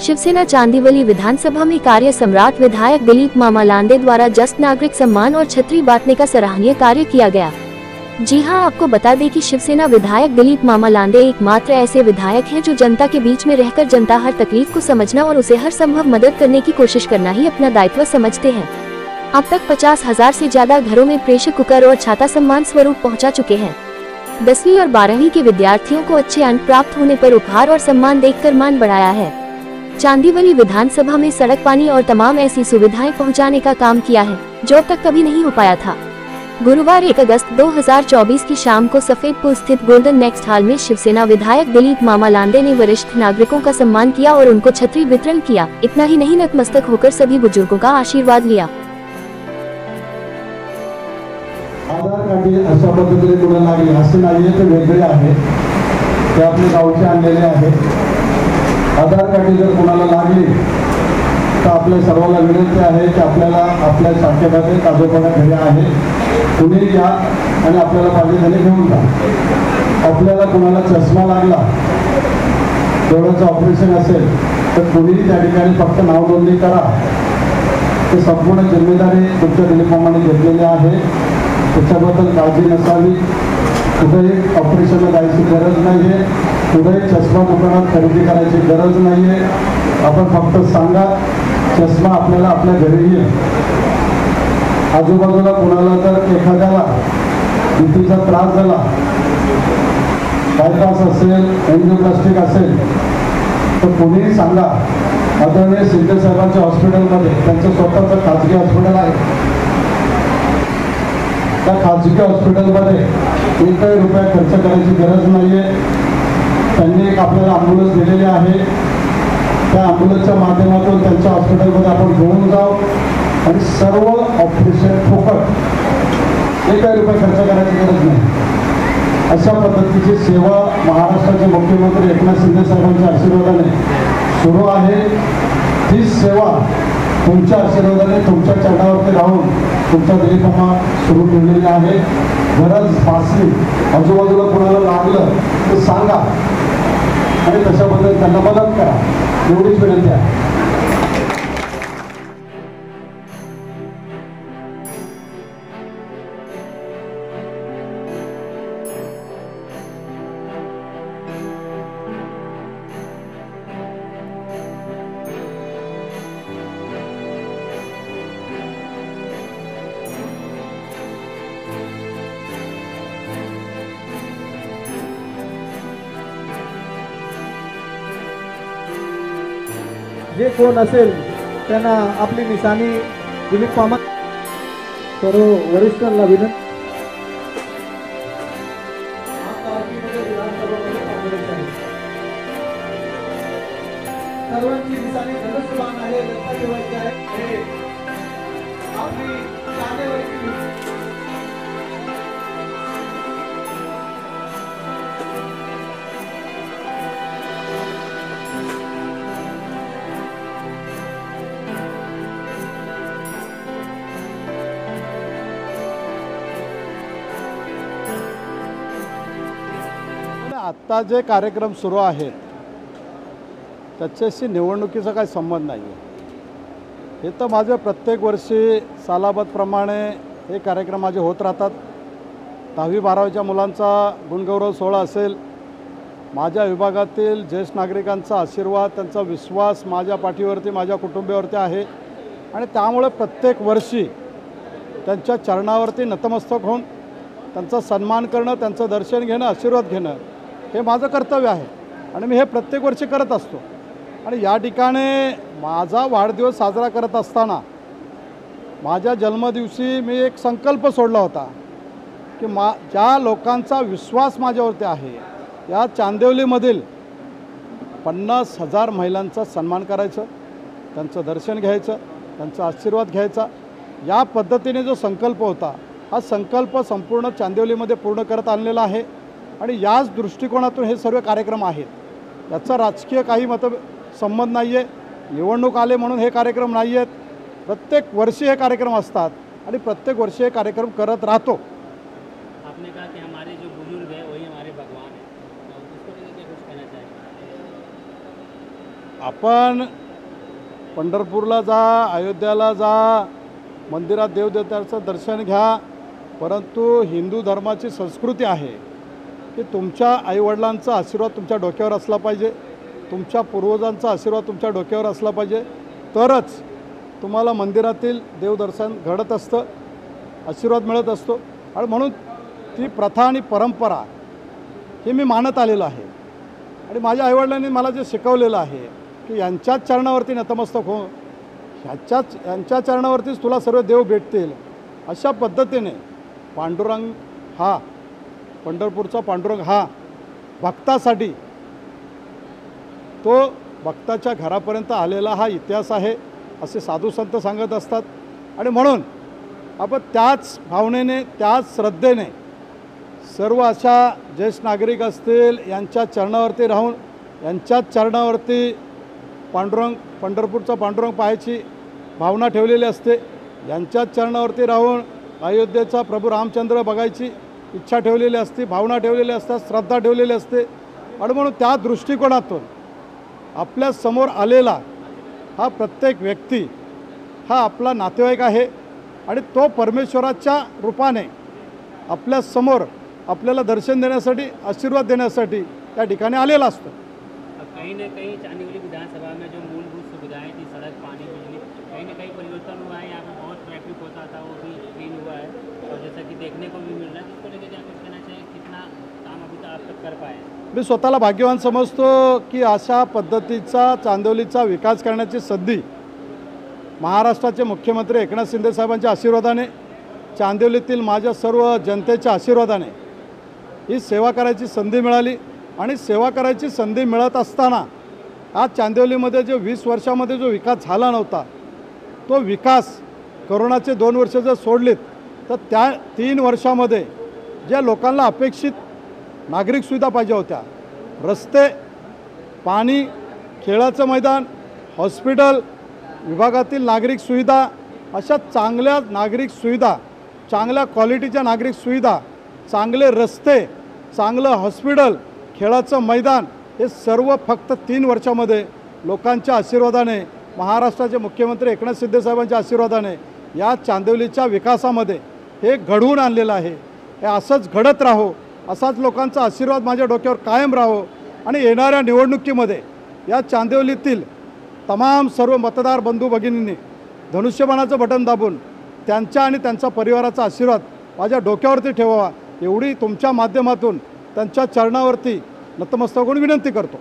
शिवसेना चांदीवली विधानसभा में कार्य सम्राट विधायक दिलीप मामा लांडे द्वारा जस्ट नागरिक सम्मान और छतरी बांटने का सराहनीय कार्य किया गया। जी हां, आपको बता दें कि शिवसेना विधायक दिलीप मामा लांडे एकमात्र ऐसे विधायक हैं जो जनता के बीच में रहकर जनता हर तकलीफ को समझना और उसे हर संभव मदद करने की कोशिश करना ही अपना दायित्व समझते हैं। अब तक 50,000 से ज्यादा घरों में प्रेशर कुकर और छाता सम्मान स्वरूप पहुंचा चुके हैं। 10वीं और 12वीं के विद्यार्थियों को अच्छे अंक प्राप्त होने पर उपहार और सम्मान देकर मान बढ़ाया है। चांदीवली विधानसभा में सड़क, पानी और तमाम ऐसी सुविधाएं पहुंचाने का काम किया है जो अब तक कभी नहीं हो पाया था। गुरुवार 1 अगस्त 2024 की शाम को सफेदपुर स्थित गोल्डन नेक्स्ट हॉल में शिवसेना विधायक दिलीप मामा लांडे ने वरिष्ठ नागरिकों का सम्मान किया और उनको छतरी वितरण किया। इतना ही नहीं, नतमस्तक होकर सभी बुजुर्गों का आशीर्वाद लिया। आधार कार्ड अशा पद्धतीने कोणाला लागले असे नाहीये, ते वेगळे आहे, ते आपले गावचे आणलेले आहे। आधार कार्ड जर कोणाला लागली तर आपल्या सर्वांना विनंती आहे की आपल्याला आपल्या शाखेमध्ये ताजोपणा घरी आहे, तुम्ही या आणि आपल्याला पाहिजे त्याने घेऊन जा। आपल्याला कोणाला चष्मा लागला, डोळ्याचं ऑपरेशन असेल तर कोणीही त्या ठिकाणी फक्त नाव नोंदणी करा। ते संपूर्ण जिम्मेदारी तुमच्या दिलीप मामाने घेतलेली आहे, त्याच्याबद्दल काळजी नसावी। कुठेही ऑपरेशनला जायची गरज नाही आहे, कुठेही चष्मा दुकानात खरेदी करायची गरज नाही आहे। आपण फक्त सांगा, चष्मा आपल्याला आपल्या घरी येईल। आजूबाजूला कोणाला जर एखाद्याला बीपीचा त्रास झाला, बायपास असेल, एंजिओप्लास्टिक असेल, तर कोणीही सांगा। आदरणीय सिंधे साहेबांच्या हॉस्पिटलमध्ये त्यांचं स्वतःचं खाजगी हॉस्पिटल आहे, त्या खाजगी हॉस्पिटलमध्ये एकही रुपया खर्च करायची गरज नाही आहे। त्यांनी एक आपल्याला ॲम्ब्युलन्स दिलेली आहे, त्या ॲम्ब्युलन्सच्या माध्यमातून त्यांच्या हॉस्पिटलमध्ये आपण घेऊन जाऊ आणि सर्व ऑपरेशन फुकट, एकही रुपया खर्च करायची गरज नाही। अशा पद्धतीची सेवा महाराष्ट्राचे मुख्यमंत्री एकनाथ शिंदे साहेबांच्या आशीर्वादाने सुरू आहे। ही सेवा तुमच्या आशीर्वादाने तुमच्या चरणावरती राहून तुमचा दिलीप मामा सुरू केलेली आहे। गरज भासली, आजूबाजूला कोणाला लागलं तर सांगा आणि तशाबद्दल त्यांना मदत करा, एवढीच विनंती आहे। जे कोण असेल त्यांना आपली निशाणी दिलीप मामा सर्व वरिष्ठांना विनंती। सर्वांची निशाणी धनुष्यबाण आहे, लक्षात ठेवायची आहे। आपली चांदीवली आत्ता जे कार्यक्रम सुरू आहेत त्याच्याशी निवडणुकीचा काही संबंध नाही आहे। हे तर माझे प्रत्येक वर्षी सालाबतप्रमाणे हे कार्यक्रम माझे होत राहतात। 10वी 12वीच्या मुलांचा गुणगौरव सोहळा असेल, माझ्या विभागातील ज्येष्ठ नागरिकांचा आशीर्वाद, त्यांचा विश्वास माझ्या पाठीवरती, माझ्या कुटुंबियावरती आहे आणि त्यामुळे प्रत्येक वर्षी त्यांच्या चरणावरती नतमस्तक होऊन त्यांचा सन्मान करणं, त्यांचं दर्शन घेणं, आशीर्वाद घेणं हे माझं कर्तव्य आहे आणि मी हे प्रत्येक वर्षी करत असतो। आणि या ठिकाणी माझा वाढदिवस साजरा करत असताना माझ्या जन्मदिवशी मी एक संकल्प सोडला होता की ज्या लोकांचा विश्वास माझ्यावरती आहे, या चांदिवलीमधील 50,000 महिलांचा सन्मान करायचं, त्यांचं दर्शन घ्यायचं, त्यांचा आशीर्वाद घ्यायचा। या पद्धतीने जो संकल्प होता, हा संकल्प संपूर्ण चांदिवलीमध्ये पूर्ण करत आणलेला आहे आणि याच दृष्टिकोनातून हे सर्व कार्यक्रम आहेत। याचा राजकीय काही संबंध नाही आहे, निवडणूक आले म्हणून हे कार्यक्रम नाही आहेत। प्रत्येक वर्षी हे कार्यक्रम असतात आणि प्रत्येक वर्षी हे कार्यक्रम करत राहतो। आपने कहा कि हमारे जो बुजुर्ग हैं वही हमारे भगवान हैं, तो उसको लेकर कुछ कहना चाहिए? आपण पंढरपूरला जा, अयोध्याला जा, मंदिरात देवदेवतांचं दर्शन घ्या, परंतु हिंदू धर्माची संस्कृती आहे की तुमच्या आईवडिलांचा आशीर्वाद तुमच्या डोक्यावर असला पाहिजे, तुमच्या पूर्वजांचा आशीर्वाद तुमच्या डोक्यावर असला पाहिजे, तरच तुम्हाला मंदिरातील देवदर्शन घडत असतं, आशीर्वाद मिळत असतो. आणि म्हणून ती प्रथा आणि परंपरा हे मी मानत आलेलो आहे. आणि माझ्या आईवडिलांनी मला जे शिकवलेलं आहे की यांच्याच चरणावरती नतमस्तक हो, यांच्या चरणावरतीच तुला सर्व देव भेटतील, अशा पद्धतीने पांडुरंग हा, पंढरपूरचा पांडुरंग हा भक्तासाठी, तो भक्ताच्या घरापर्यंत आलेला हा इतिहास आहे असे साधू संत सांगत असतात. आणि म्हणून आपण त्याच भावनेने, त्याच श्रद्धेने सर्व अशा ज्येष्ठ नागरिक असतील यांच्या चरणावरती राहून, यांच्याच चरणावरती पंढरपूरचा पांडुरंग पाहायची भावना ठेवलेली असते, यांच्याच चरणावरती राहून अयोध्येचा प्रभू रामचंद्र बघायची इच्छा ठेवलेली असते, भावना ठेवलेली असतात, श्रद्धा ठेवलेली असते. आणि म्हणून त्या दृष्टिकोनातून आपल्या समोर आलेला हा प्रत्येक व्यक्ती हा आपला नातेवाईक आहे आणि तो परमेश्वराच्या रूपाने आपल्या समोर आपल्याला दर्शन देण्यासाठी, आशीर्वाद देण्यासाठी त्या ठिकाणी आलेला असतो. कहीं ना कहीं चांदीवली विधानसभा में जो मूलभूत सुविधाएं थी, सड़क, पानी, बिजली, कहीं ना कहीं परिवर्तन हुआ है. यहाँ पे बहुत ट्रैफिक होता था, वो भी क्लीन हुआ है और जैसा कि देखने को भी मिल रहा है. इसको लेकर क्या कुछ कहना चाहिए, कितना काम अभी तक आप तक कर पाए? मी स्वतःला भाग्यवान समजतो की अशा पद्धतीचा चांदिवलीचा विकास करण्याची संधी महाराष्ट्राचे मुख्यमंत्री एकनाथ शिंदे साहेबांच्या आशीर्वादाने, चांदिवलीतील माझ्या सर्व जनतेच्या आशीर्वादाने ही सेवा करायची संधी मिळाली. आणि सेवा करायची संधी मिळत असताना आज चांदिवलीमध्ये जो 20 वर्षामध्ये जो विकास झाला नव्हता, तो विकास कोरोनाचे 2 वर्ष जर सोडलीत तर त्या 3 वर्षामध्ये ज्या लोकांना अपेक्षित नागरिक सुविधा पाहिजे होत्या, रस्ते, पाणी, खेळाचं मैदान, हॉस्पिटल विभागातील नागरिक सुविधा, अशा चांगल्या नागरिक सुविधा, चांगल्या क्वालिटीच्या नागरिक सुविधा, चांगले रस्ते, चांगलं हॉस्पिटल, खेळाचं मैदान, हे सर्व फक्त 3 वर्षामध्ये लोकांच्या आशीर्वादाने, महाराष्ट्राचे मुख्यमंत्री एकनाथ शिंदे साहेबांच्या आशीर्वादाने या चांदिवलीच्या विकासामध्ये हे घडवून आणलेलं आहे. हे असंच घडत राहो, असाच लोकांचा आशीर्वाद माझ्या डोक्यावर कायम राहो. आणि येणाऱ्या निवडणुकीमध्ये या चांदिवलीतील तमाम सर्व मतदार बंधू भगिनींनी धनुष्यबाणाचं बटन दाबून त्यांच्या आणि त्यांच्या परिवाराचा आशीर्वाद माझ्या डोक्यावरती ठेवावा, एवढी तुमच्या माध्यमातून त्यांच्या चरणावरती नतमस्तक होऊन विनंती करतो.